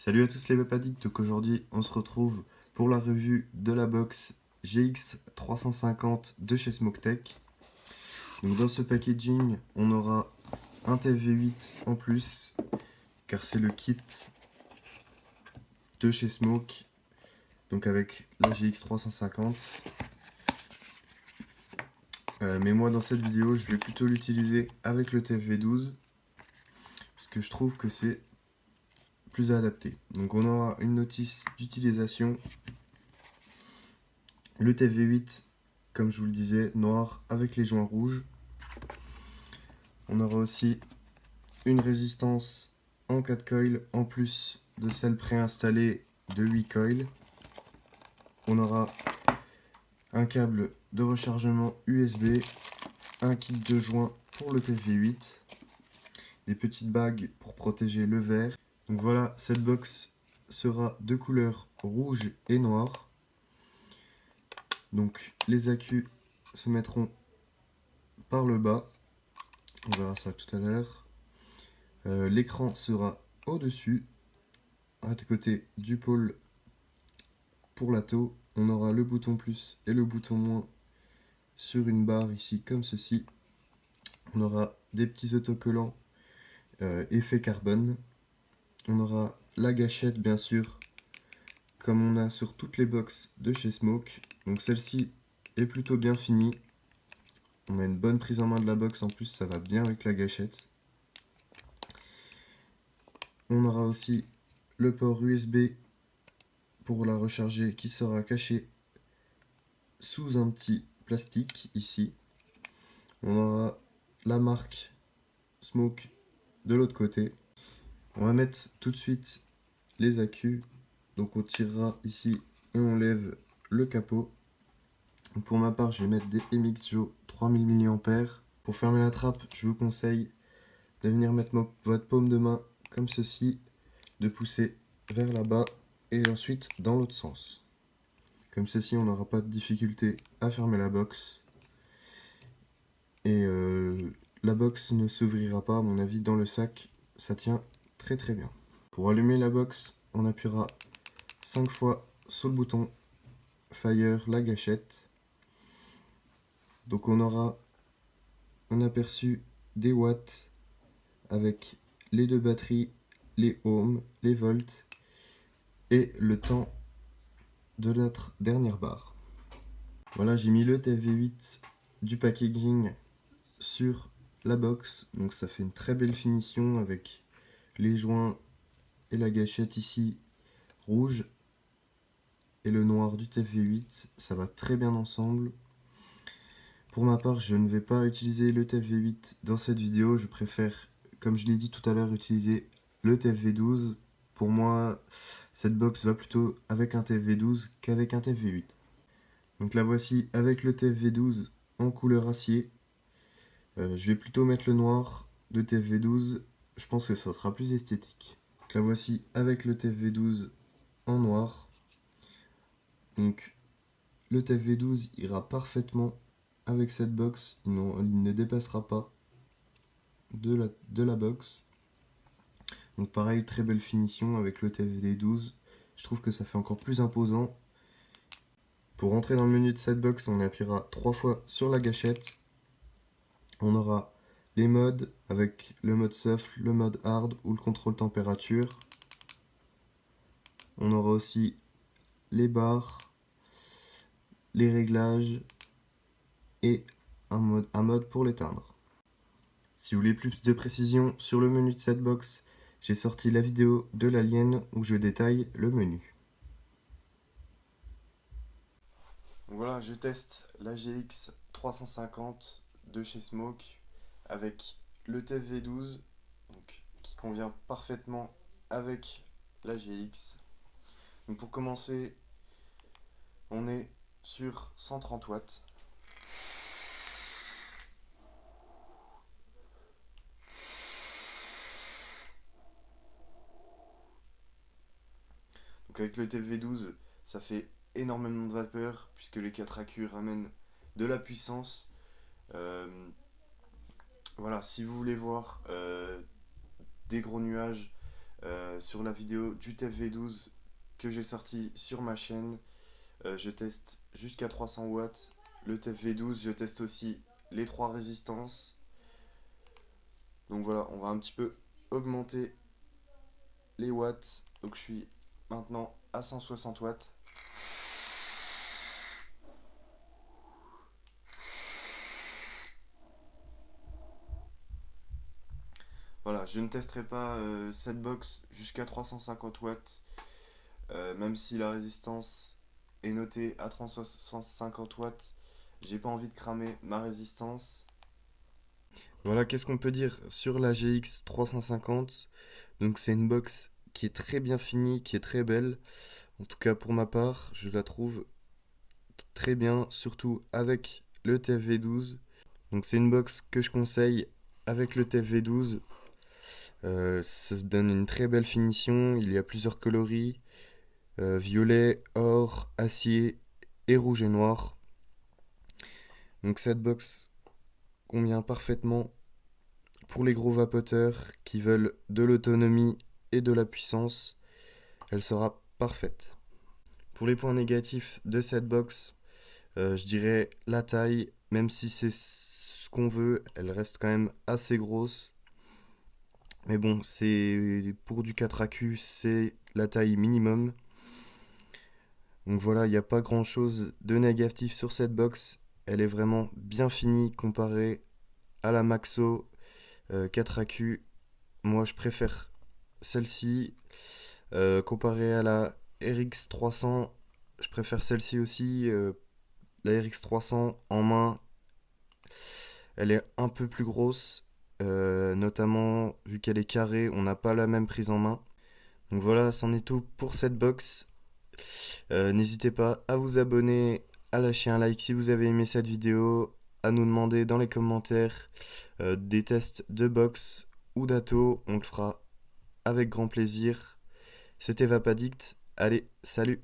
Salut à tous les web addicts, donc aujourd'hui on se retrouve pour la revue de la box GX 350 de chez Smoketek. Donc dans ce packaging on aura un TV8 en plus car c'est le kit de chez Smoke, donc avec la GX 350. Mais moi dans cette vidéo je vais plutôt l'utiliser avec le TV12 parce que je trouve que c'est plus adapté. Donc on aura une notice d'utilisation. Le TV8, comme je vous le disais, noir avec les joints rouges. On aura aussi une résistance en 4 coils en plus de celle préinstallée de 8 coils. On aura un câble de rechargement USB, un kit de joints pour le TV8, des petites bagues pour protéger le verre. Donc voilà, cette box sera de couleur rouge et noire. Donc les accus se mettront par le bas, on verra ça tout à l'heure. L'écran sera au-dessus, à côté du pôle pour la taux. On aura le bouton plus et le bouton moins sur une barre ici comme ceci. On aura des petits autocollants effet carbone. On aura la gâchette bien sûr, comme on a sur toutes les box de chez Smoke. Donc celle-ci est plutôt bien finie. On a une bonne prise en main de la box, en plus ça va bien avec la gâchette. On aura aussi le port USB pour la recharger qui sera caché sous un petit plastique ici. On aura la marque Smoke de l'autre côté. On va mettre tout de suite les accus. Donc on tirera ici et on lève le capot. Pour ma part, je vais mettre des MXJO 3000 mAh. Pour fermer la trappe, je vous conseille de venir mettre votre paume de main comme ceci, de pousser vers là-bas et ensuite dans l'autre sens. Comme ceci, on n'aura pas de difficulté à fermer la box. Et la box ne s'ouvrira pas, à mon avis, dans le sac. Ça tient très très bien. Pour allumer la box, on appuiera 5 fois sur le bouton Fire, la gâchette. Donc on aura un aperçu des watts avec les deux batteries, les ohms, les volts et le temps de notre dernière barre. Voilà, j'ai mis le TV8 du packaging sur la box, donc ça fait une très belle finition avec les joints et la gâchette ici rouge et le noir du TV8, ça va très bien ensemble. Pour ma part, je ne vais pas utiliser le TV8 dans cette vidéo, je préfère, comme je l'ai dit tout à l'heure, utiliser le TV12. Pour moi, cette box va plutôt avec un TV12 qu'avec un TV8. Donc la voici avec le TV12 en couleur acier. Je vais plutôt mettre le noir de TV12, je pense que ça sera plus esthétique. Donc la voici avec le TV12 en noir. Donc le TV12 ira parfaitement avec cette box, il ne dépassera pas de la box. Donc pareil, très belle finition avec le TV12, je trouve que ça fait encore plus imposant. Pour rentrer dans le menu de cette box, on appuiera 3 fois sur la gâchette. On aura les modes avec le mode soft, le mode hard ou le contrôle température. On aura aussi les barres, les réglages et un mode pour l'éteindre. Si vous voulez plus de précision sur le menu de cette box, j'ai sorti la vidéo de l'Alien où je détaille le menu. Donc voilà, je teste la GX 350 de chez Smoke avec le TFV12 donc, qui convient parfaitement avec la GX. Donc pour commencer, on est sur 130 watts. Donc avec le TFV12, ça fait énormément de vapeur puisque les 4 accus ramènent de la puissance. Voilà, si vous voulez voir des gros nuages, Sur la vidéo du TFV12 que j'ai sorti sur ma chaîne, je teste jusqu'à 300 watts. Le TFV12, je teste aussi les 3 résistances. Donc voilà, on va un petit peu augmenter les watts. Donc je suis maintenant à 160 watts. Voilà, je ne testerai pas cette box jusqu'à 350 watts, même si la résistance est notée à 350 watts. J'ai pas envie de cramer ma résistance. Voilà, qu'est-ce qu'on peut dire sur la GX 350? Donc c'est une box qui est très bien finie, qui est très belle. En tout cas pour ma part, je la trouve très bien, surtout avec le TFV12. Donc c'est une box que je conseille avec le TFV12. Ça donne une très belle finition. Il y a plusieurs coloris, violet, or, acier et rouge et noir. Donc cette box convient parfaitement pour les gros vapoteurs qui veulent de l'autonomie et de la puissance. Elle sera parfaite. Pour les points négatifs de cette box, je dirais la taille, même si c'est ce qu'on veut, elle reste quand même assez grosse. Mais bon, c'est pour du 4AQ, c'est la taille minimum. Donc voilà, il n'y a pas grand chose de négatif sur cette box. Elle est vraiment bien finie comparée à la Maxo 4AQ. Moi, je préfère celle-ci. Comparée à la RX 300, je préfère celle-ci aussi. La RX 300 en main, elle est un peu plus grosse. Notamment, vu qu'elle est carrée, on n'a pas la même prise en main. Donc voilà, c'en est tout pour cette box. N'hésitez pas à vous abonner, à lâcher un like si vous avez aimé cette vidéo, à nous demander dans les commentaires des tests de box ou d'atto. On le fera avec grand plaisir. C'était Vapadict. Allez, salut!